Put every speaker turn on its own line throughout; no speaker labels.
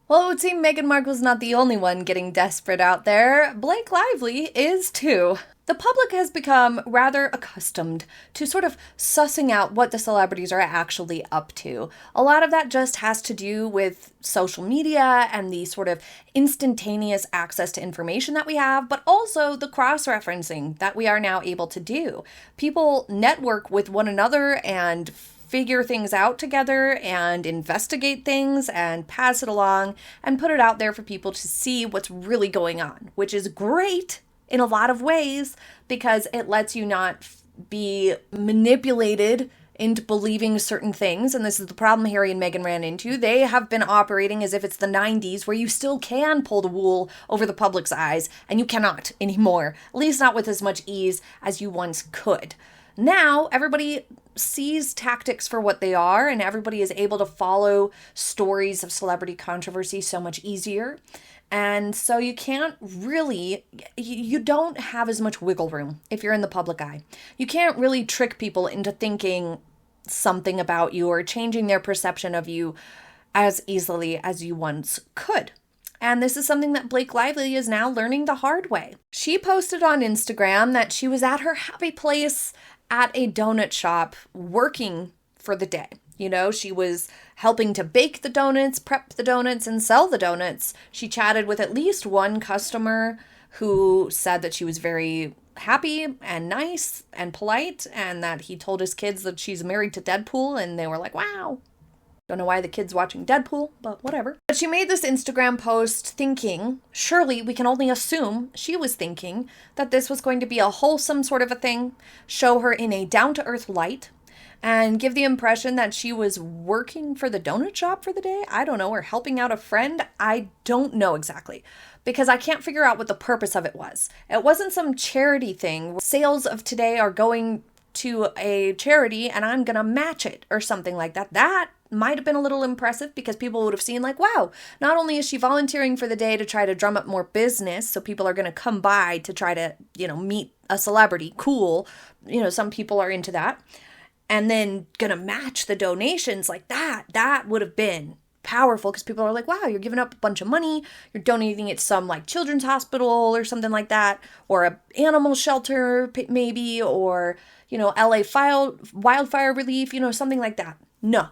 Well, it would seem Meghan Markle's not the only one getting desperate out there. Blake Lively is too. The public has become rather accustomed to sort of sussing out what the celebrities are actually up to. A lot of that just has to do with social media and the sort of instantaneous access to information that we have, but also the cross-referencing that we are now able to do. People network with one another and figure things out together and investigate things and pass it along and put it out there for people to see what's really going on, which is great in a lot of ways because it lets you not be manipulated into believing certain things. And this is the problem Harry and Meghan ran into. They have been operating as if it's the 90s where you still can pull the wool over the public's eyes and you cannot anymore, at least not with as much ease as you once could. Now, everybody sees tactics for what they are, and everybody is able to follow stories of celebrity controversy so much easier. And so you don't have as much wiggle room if you're in the public eye. You can't really trick people into thinking something about you or changing their perception of you as easily as you once could. And this is something that Blake Lively is now learning the hard way. She posted on Instagram that she was at her happy place at a donut shop working for the day. You know, she was helping to bake the donuts, prep the donuts, and sell the donuts. She chatted with at least one customer who said that she was very happy and nice and polite, and that he told his kids that she's married to Deadpool, and they were like, wow. Don't know why the kid's watching Deadpool, but whatever. But she made this Instagram post thinking, surely we can only assume she was thinking that this was going to be a wholesome sort of a thing, show her in a down-to-earth light, and give the impression that she was working for the donut shop for the day. I don't know, or helping out a friend. I don't know exactly, because I can't figure out what the purpose of it was. It wasn't some charity thing. Sales of today are going to a charity and I'm gonna match it or something like that. That might have been a little impressive because people would have seen like, wow, not only is she volunteering for the day to try to drum up more business, so people are going to come by to try to, meet a celebrity. Cool. Some people are into that. And then going to match the donations like that. That would have been powerful because people are like, wow, you're giving up a bunch of money. You're donating it to some like children's hospital or something like that, or a animal shelter maybe, or, LA wildfire relief, something like that. No,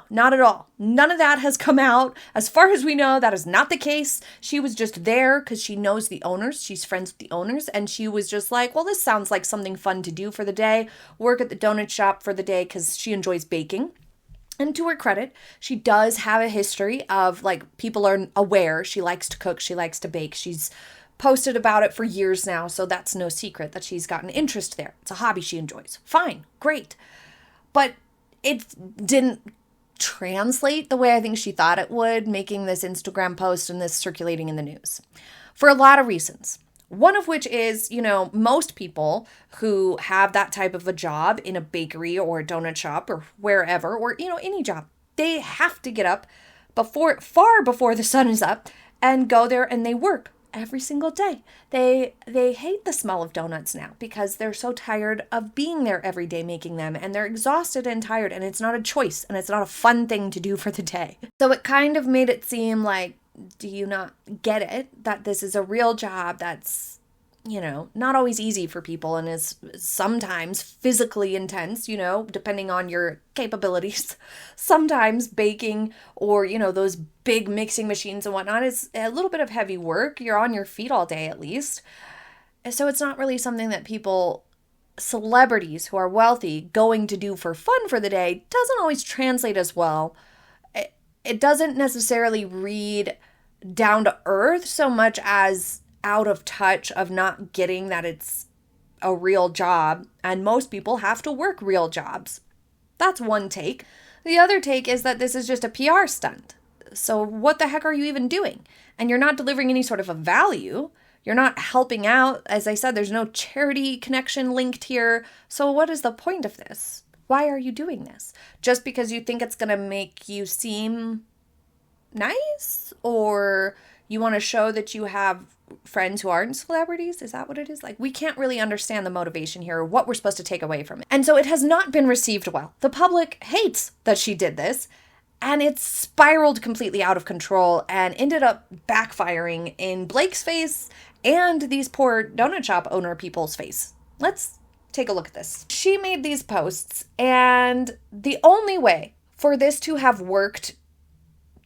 not at all. None of that has come out. As far as we know, that is not the case. She was just there because she knows the owners. She's friends with the owners. And she was just like, well, this sounds like something fun to do for the day. Work at the donut shop for the day because she enjoys baking. And to her credit, she does have a history of, people are aware. She likes to cook. She likes to bake. She's posted about it for years now. So that's no secret that she's got an interest there. It's a hobby she enjoys. Fine. Great. But it didn't translate the way I think she thought it would, making this Instagram post and this circulating in the news for a lot of reasons. One of which is, most people who have that type of a job in a bakery or a donut shop or wherever, or, any job, they have to get up far before the sun is up and go there and they work every single day. They hate the smell of donuts now because they're so tired of being there every day making them, and they're exhausted and tired, and it's not a choice and it's not a fun thing to do for the day. So it kind of made it seem like, do you not get it that this is a real job that's, not always easy for people and is sometimes physically intense, depending on your capabilities. Sometimes baking or, those big mixing machines and whatnot is a little bit of heavy work. You're on your feet all day at least. So it's not really something that celebrities who are wealthy, going to do for fun for the day doesn't always translate as well. It doesn't necessarily read down to earth so much as out of touch of not getting that it's a real job, and most people have to work real jobs. That's one take. The other take is that this is just a PR stunt. So what the heck are you even doing? And you're not delivering any sort of a value. You're not helping out. As I said, there's no charity connection linked here. So what is the point of this? Why are you doing this? Just because you think it's going to make you seem nice? Or you want to show that you have friends who aren't celebrities? Is that what it is? We can't really understand the motivation here or what we're supposed to take away from it. And so it has not been received well. The public hates that she did this. And it spiraled completely out of control and ended up backfiring in Blake's face and these poor donut shop owner people's face. Let's take a look at this. She made these posts, and the only way for this to have worked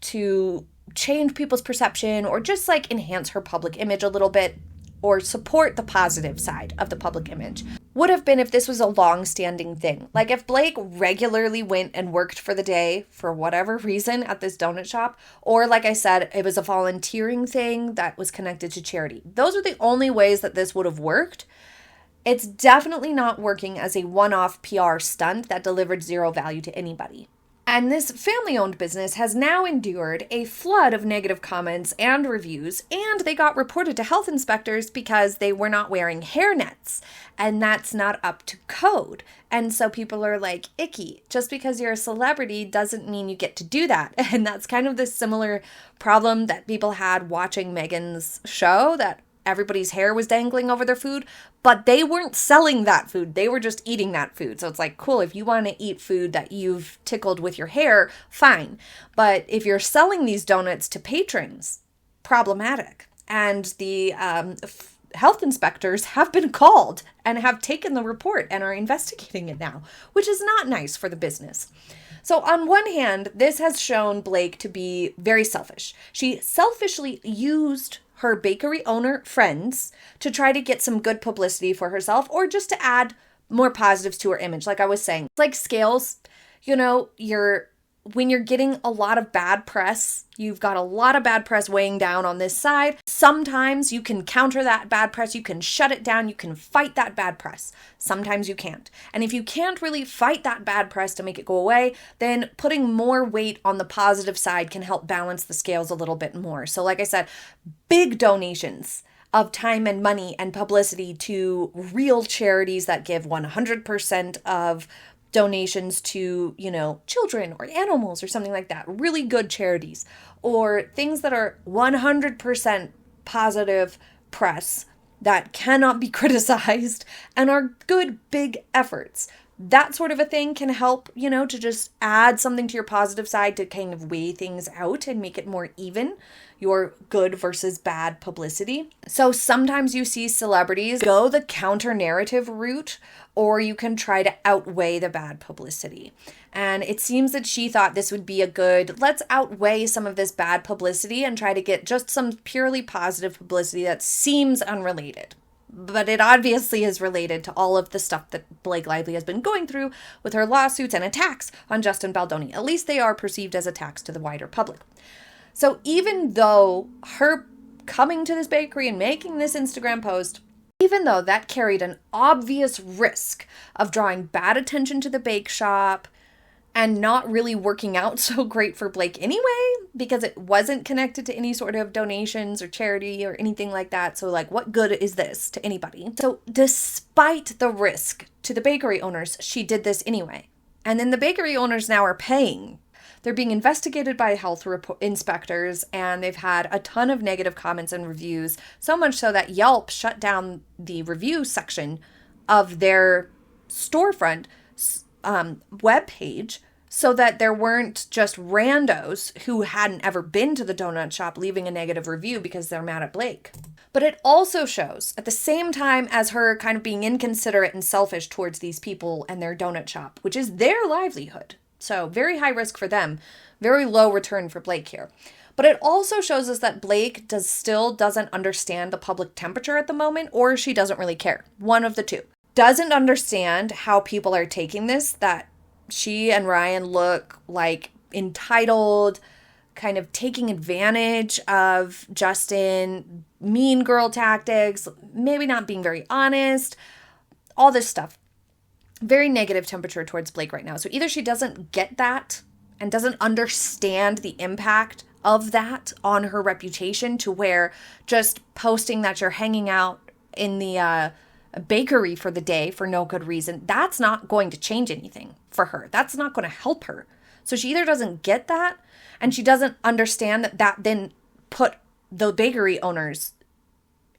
to change people's perception or just like enhance her public image a little bit or support the positive side of the public image would have been if this was a long-standing thing. Like if Blake regularly went and worked for the day for whatever reason at this donut shop, or like I said, it was a volunteering thing that was connected to charity. Those are the only ways that this would have worked. It's definitely not working as a one-off PR stunt that delivered zero value to anybody. And this family-owned business has now endured a flood of negative comments and reviews, and they got reported to health inspectors because they were not wearing hairnets, and that's not up to code. And so people are like, icky, just because you're a celebrity doesn't mean you get to do that. And that's kind of the similar problem that people had watching Meghan's show, that everybody's hair was dangling over their food, but they weren't selling that food. They were just eating that food. So it's like, cool, if you want to eat food that you've tickled with your hair, fine. But if you're selling these donuts to patrons, problematic. And the health inspectors have been called and have taken the report and are investigating it now, which is not nice for the business. So on one hand, this has shown Blake to be very selfish. She selfishly used her bakery owner friends to try to get some good publicity for herself or just to add more positives to her image. Like I was saying, it's like scales, when you're getting a lot of bad press, you've got a lot of bad press weighing down on this side. Sometimes you can counter that bad press. You can shut it down. You can fight that bad press. Sometimes you can't. And if you can't really fight that bad press to make it go away, then putting more weight on the positive side can help balance the scales a little bit more. So like I said, big donations of time and money and publicity to real charities that give 100% of donations to, children or animals or something like that. Really good charities, or things that are 100% positive press that cannot be criticized and are good, big efforts. That sort of a thing can help, to just add something to your positive side to kind of weigh things out and make it more even, your good versus bad publicity. So sometimes you see celebrities go the counter narrative route, or you can try to outweigh the bad publicity. And it seems that she thought this would be a good, let's outweigh some of this bad publicity and try to get just some purely positive publicity that seems unrelated. But it obviously is related to all of the stuff that Blake Lively has been going through with her lawsuits and attacks on Justin Baldoni. At least they are perceived as attacks to the wider public. So even though her coming to this bakery and making this Instagram post, even though that carried an obvious risk of drawing bad attention to the bake shop and not really working out so great for Blake anyway, because it wasn't connected to any sort of donations or charity or anything like that. So like, what good is this to anybody? So despite the risk to the bakery owners, she did this anyway. And then the bakery owners now are paying. They're being investigated by health inspectors, and they've had a ton of negative comments and reviews, so much so that Yelp shut down the review section of their storefront webpage so that there weren't just randos who hadn't ever been to the donut shop leaving a negative review because they're mad at Blake. But it also shows, at the same time as her kind of being inconsiderate and selfish towards these people and their donut shop, which is their livelihood. So very high risk for them, very low return for Blake here. But it also shows us that Blake still doesn't understand the public temperature at the moment, or she doesn't really care. One of the two. Doesn't understand how people are taking this, that she and Ryan look like entitled, kind of taking advantage of Justin, mean girl tactics, maybe not being very honest, all this stuff. Very negative temperature towards Blake right now. So either she doesn't get that and doesn't understand the impact of that on her reputation, to where just posting that you're hanging out in the bakery for the day for no good reason, that's not going to change anything for her. That's not going to help her. So she either doesn't get that, and she doesn't understand that then put the bakery owners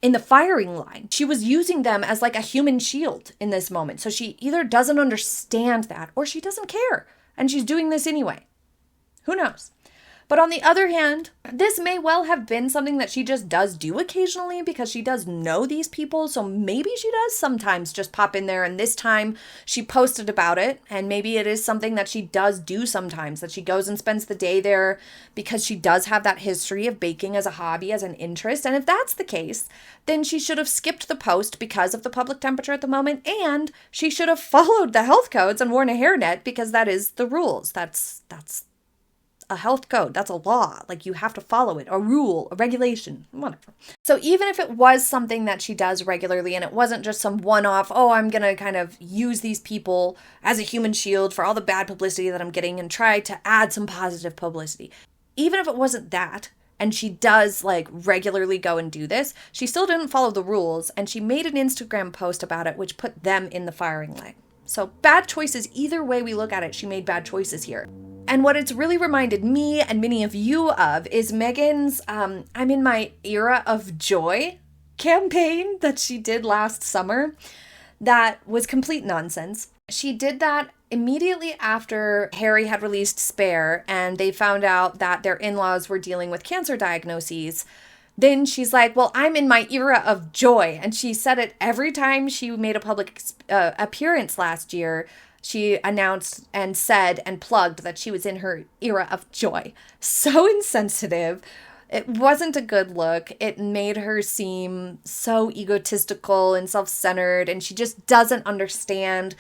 in the firing line. She was using them as like a human shield in this moment. So she either doesn't understand that, or she doesn't care, and she's doing this anyway. Who knows? But on the other hand, this may well have been something that she just does do occasionally because she does know these people. So maybe she does sometimes just pop in there, and this time she posted about it. And maybe it is something that she does do sometimes, that she goes and spends the day there because she does have that history of baking as a hobby, as an interest. And if that's the case, then she should have skipped the post because of the public temperature at the moment. And she should have followed the health codes and worn a hairnet because that is the rules. That's a health code. That's a law. Like, you have to follow it, a rule, a regulation, whatever. So even if it was something that she does regularly and it wasn't just some one-off, oh, I'm going to kind of use these people as a human shield for all the bad publicity that I'm getting and try to add some positive publicity. Even if it wasn't that, and she does like regularly go and do this, she still didn't follow the rules, and she made an Instagram post about it, which put them in the firing line. So bad choices, either way we look at it, she made bad choices here. And what it's really reminded me and many of you of is Meghan's I'm in my era of joy campaign that she did last summer. That was complete nonsense. She did that immediately after Harry had released Spare and they found out that their in-laws were dealing with cancer diagnoses. Then she's like, well, I'm in my era of joy. And she said it every time she made a public appearance last year. She announced and said and plugged that she was in her era of joy. So insensitive. It wasn't a good look. It made her seem so egotistical and self-centered, and she just doesn't understand.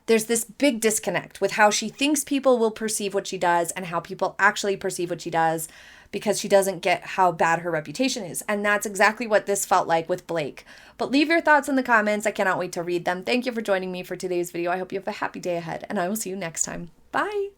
There's this big disconnect with how she thinks people will perceive what she does and how people actually perceive what she does, because she doesn't get how bad her reputation is. And that's exactly what this felt like with Blake. But leave your thoughts in the comments. I cannot wait to read them. Thank you for joining me for today's video. I hope you have a happy day ahead, and I will see you next time. Bye.